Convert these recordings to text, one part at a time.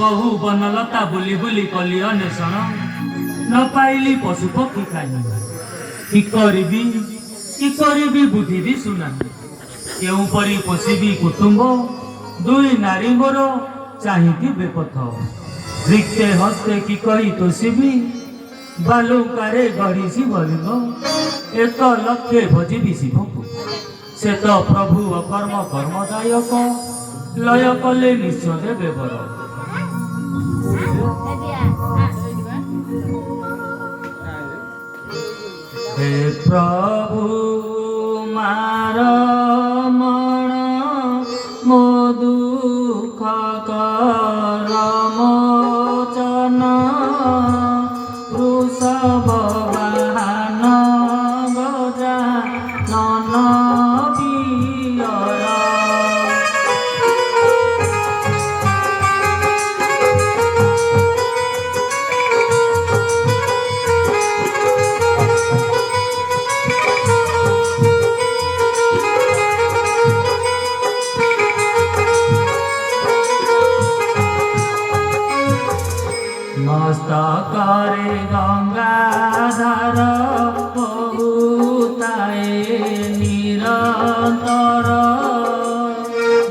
बहु बनलता बुली बुली कली अन्वेषण न पाइली पशु पक्षी खाई कि करी बुद्धि दी सुना केउ परी पोषिबी कुटुंब दुई नारी मोर चाहिए बेपथ रिक्ते हस्ते कि कही तोषिबी बालुकारे गढ़ी शिवलिंग एक लक्ष्य भोजी शिव को से तो प्रभु अकर्म कर्मदायक लय कले निश्चय देवे बर हे प्रभु मार मन मो दुख करमोचन वृषभ वाहन गजा नन पियर मस्तकारे गंगाधर बहुताए निरंतर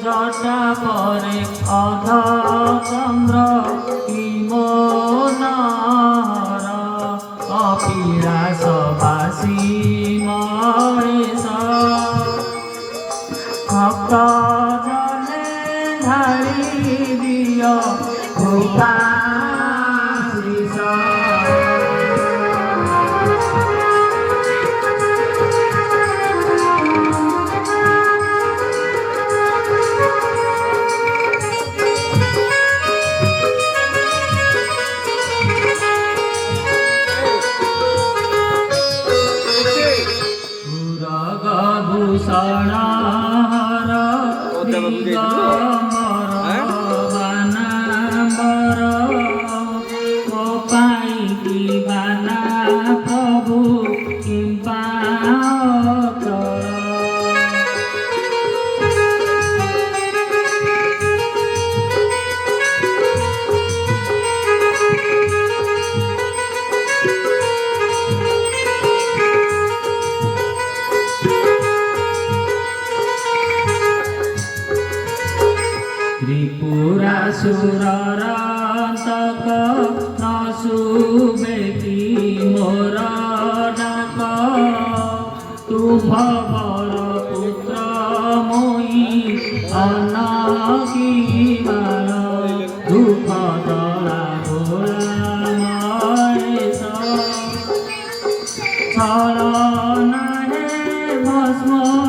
जटा परे अध चंद्र किमोनहर अपिलासवासी महेश भक्त जने धारी दिय कृपा भूषण प्रभु किंपा त्रिपुरासुररान्तक न शुभेति मोर डाक तुभवर पुत्र मोहि अनगिमार दुःख दला घोरा महेश छलन हे भस्म